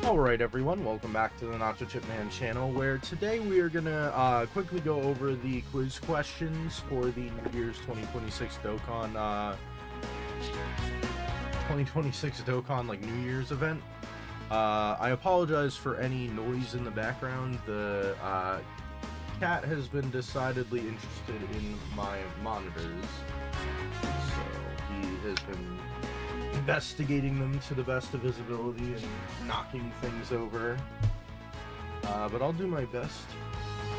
Alright everyone, welcome back to the Nachochipman channel, where today we are gonna quickly go over the quiz questions for the New Year's 2026 Dokkan 2026 Dokkan like New Year's event. I apologize for any noise in the background. The cat has been decidedly interested in my monitors, so he has been investigating them to the best of his ability and knocking things over. But I'll do my best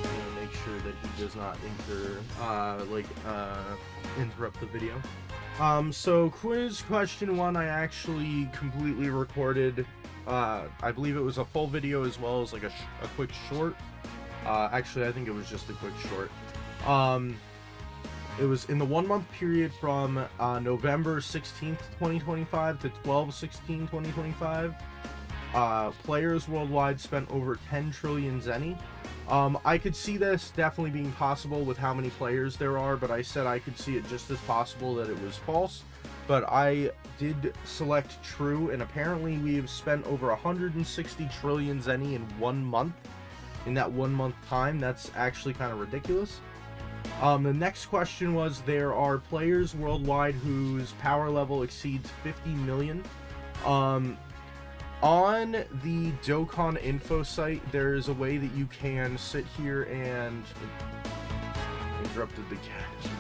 to make sure that he does not interrupt the video. So quiz question 1, I actually completely recorded. I believe it was a full video as well as like a quick short. Actually, I think it was just a quick short. It was in the 1 month period from November 16th, 2025 to 12/16/2025. Players worldwide spent over 10 trillion zenny. I could see this definitely being possible with how many players there are, but I said I could see it just as possible that it was false. But I did select true, and apparently we have spent over 160 trillion zenny in 1 month. In that 1 month time, that's actually kind of ridiculous. The next question was, there are players worldwide whose power level exceeds 50 million. On the Dokkan info site, there is a way that you can sit here and... Interrupted the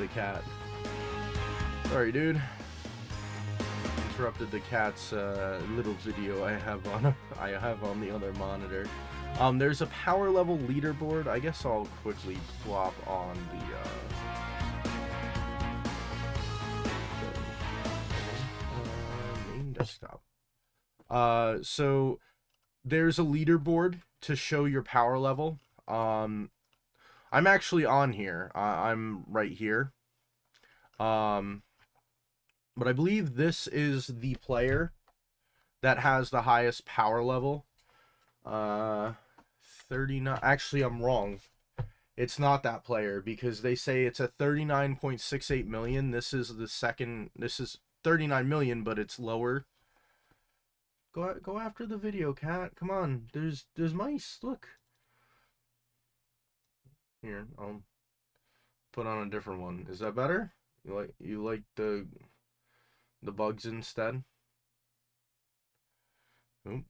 cat. Sorry, dude. Interrupted the cat's little video I have on the other monitor. There's a power level leaderboard. I guess I'll quickly plop on the main desktop. So there's a leaderboard to show your power level. I'm actually on here. I'm right here. But I believe this is the player that has the highest power level. 39. Actually, I'm wrong. It's not that player, because they say it's a 39.68 million. This is the second. This is 39 million, but it's lower. Go after the video, cat. Come on. There's mice. Look. Here, I'll put on a different one. Is that better? You like the bugs instead? Oop.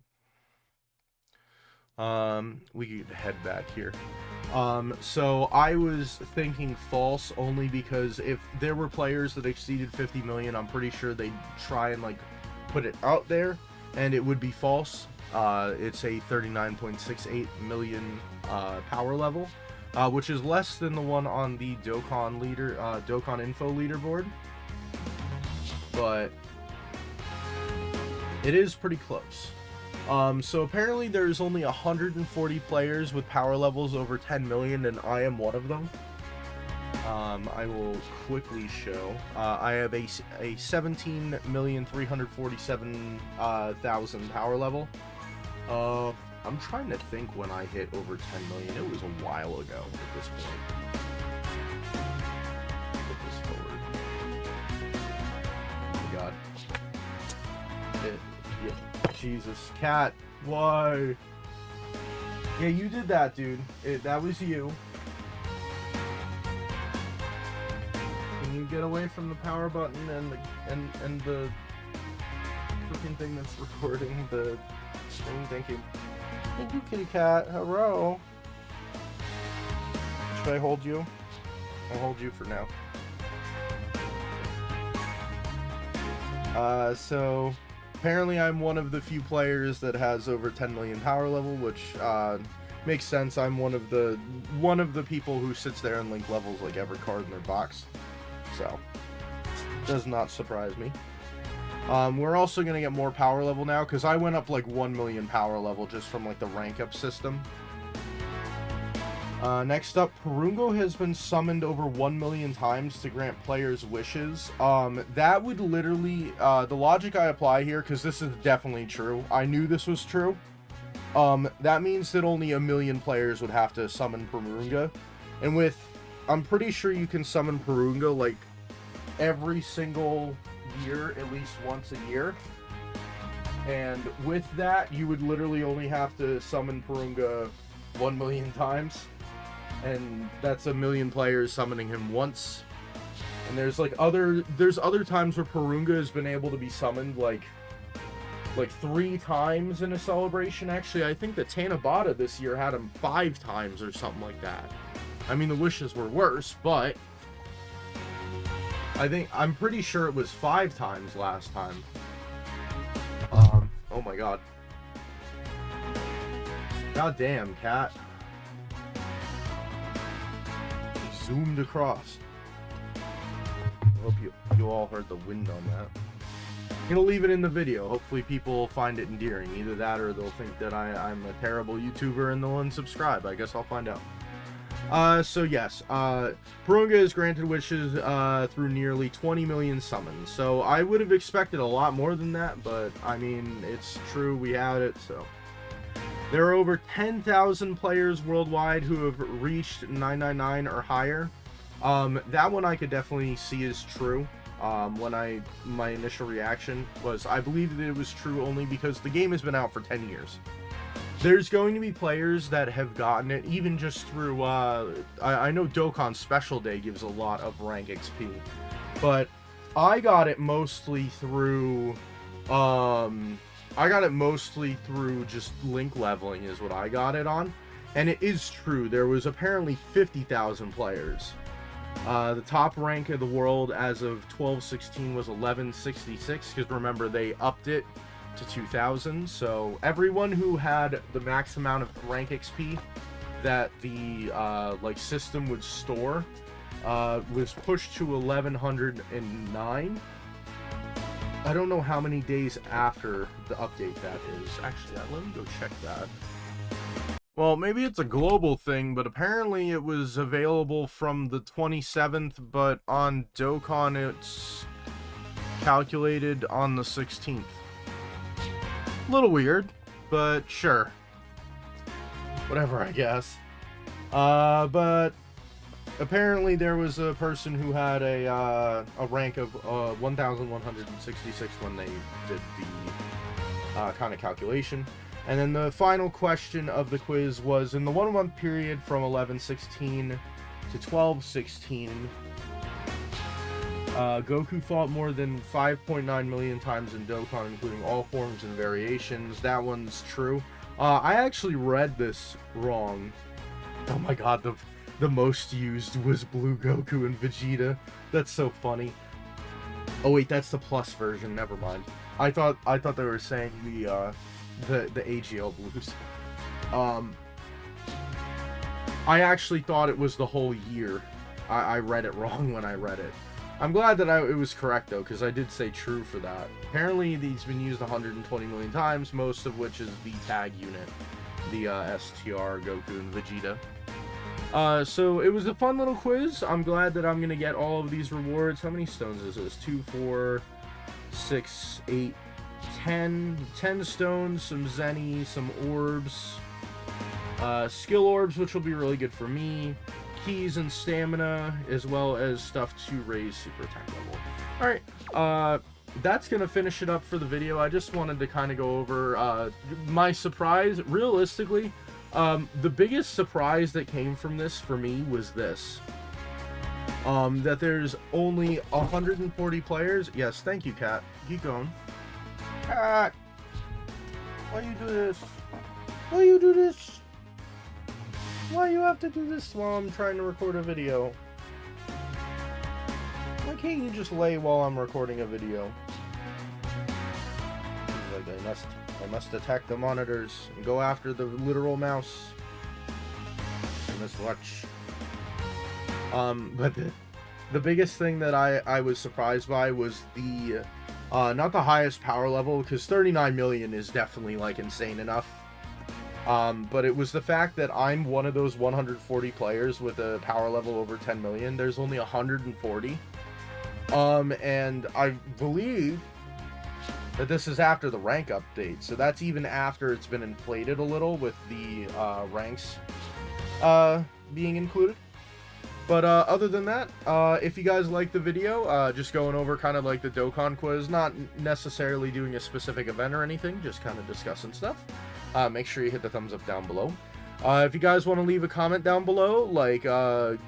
We could head back here. So I was thinking false only because if there were players that exceeded 50 million, I'm pretty sure they'd try and like put it out there and it would be false. It's a 39.68 million power level, which is less than the one on the Dokkan info leaderboard, but it is pretty close. So apparently there's only 140 players with power levels over 10 million, and I am one of them. I will quickly show. I have a 17,347,000 power level. I'm trying to think when I hit over 10 million. It was a while ago at this point. Put this forward. Oh my god. Yeah. Jesus, cat, why? Yeah, you did that, dude. That was you. Can you get away from the power button and the freaking thing that's recording the thing? Thank you. Thank you, kitty cat. Hello. Should I hold you? I'll hold you for now. So apparently I'm one of the few players that has over 10 million power level, which makes sense. I'm one of the people who sits there and link levels like every card in their box, so does not surprise me. We're also gonna get more power level now because I went up like 1 million power level just from like the rank up system. Next up, Purungo has been summoned over 1 million times to grant players wishes. That would literally, the logic I apply here, because this is definitely true. I knew this was true. That means that only 1 million players would have to summon Purungo. And I'm pretty sure you can summon Purungo like every single year, at least once a year. And with that, you would literally only have to summon Purunga 1 million times. And that's a million players summoning him once. And there's other times where Purunga has been able to be summoned like 3 times in a celebration. Actually, I think the Tanabata this year had him 5 times or something like that. I mean, the wishes were worse, but I'm pretty sure it was 5 times last time. Oh my god. God damn, cat. Zoomed across. I hope you all heard the wind on that. I'm gonna leave it in the video. Hopefully people find it endearing. Either that or they'll think that I'm a terrible YouTuber and they'll unsubscribe. I guess I'll find out. So yes, Purunga is granted wishes through nearly 20 million summons. So I would have expected a lot more than that, but I mean, it's true, we had it, so. There are over 10,000 players worldwide who have reached 999 or higher. That one I could definitely see is true. My initial reaction was I believe that it was true only because the game has been out for 10 years. There's going to be players that have gotten it even just through, I know Dokkan Special Day gives a lot of rank XP, but I got it mostly through, just link leveling is what I got it on. And it is true, there was apparently 50,000 players. The top rank of the world as of 12/16 was 1166, because remember, they upped it to 2,000. So everyone who had the max amount of rank XP that the system would store was pushed to 1109. I don't know how many days after the update that is. Actually, let me go check that. Well, maybe it's a global thing, but apparently it was available from the 27th, but on Dokkan it's calculated on the 16th. A little weird, but sure. Whatever, I guess. But apparently there was a person who had a rank of 1,166 when they did the kind of calculation. And then the final question of the quiz was, in the 1 month period from 11/16 to 12/16, Goku fought more than 5.9 million times in Dokkan, including all forms and variations. That one's true. I actually read this wrong. Oh my god, the most used was Blue Goku and Vegeta. That's so funny. Oh wait, that's the plus version. Never mind. I thought they were saying the AGL blues. I actually thought it was the whole year. I read it wrong when I read it. I'm glad that it was correct though, because I did say true for that. Apparently these been used 120 million times, most of which is the tag unit, the STR, Goku, and Vegeta. So it was a fun little quiz. I'm glad that I'm gonna get all of these rewards. How many stones is this? 2, 4, 6, 8, 10 stones, some Zenny, some orbs, skill orbs, which will be really good for me, keys and stamina, as well as stuff to raise super attack level. Alright, that's gonna finish it up for the video. I just wanted to kind of go over my surprise. Realistically, the biggest surprise that came from this for me was this. That there's only 140 players. Yes, thank you, Cat. Keep going. Cat! Why you do this? Why you do this? Why you have to do this while I'm trying to record a video? Why can't you just lay while I'm recording a video? Like I must attack the monitors and go after the literal mouse. I must watch. But the biggest thing that I was surprised by was the not the highest power level, because 39 million is definitely like insane enough. But it was the fact that I'm one of those 140 players with a power level over 10 million. There's only 140. And I believe that this is after the rank update. So that's even after it's been inflated a little with the ranks being included. But other than that, if you guys like the video, just going over kind of like the Dokkan quiz, not necessarily doing a specific event or anything, just kind of discussing stuff, make sure you hit the thumbs up down below. If you guys want to leave a comment down below, like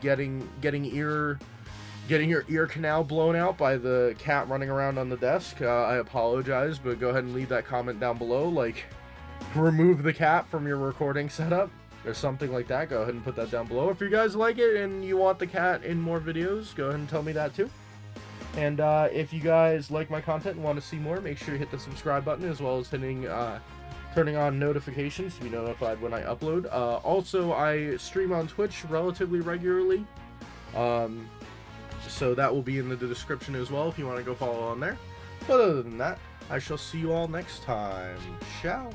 getting your ear canal blown out by the cat running around on the desk, I apologize, but go ahead and leave that comment down below, like remove the cat from your recording setup or something like that. Go ahead and put that down below. If you guys like it and you want the cat in more videos, go ahead and tell me that too. And if you guys like my content and want to see more, make sure you hit the subscribe button, as well as turning on notifications to be notified when I upload. Also, I stream on Twitch relatively regularly, so that will be in the description as well if you want to go follow on there. But other than that, I shall see you all next time. Ciao.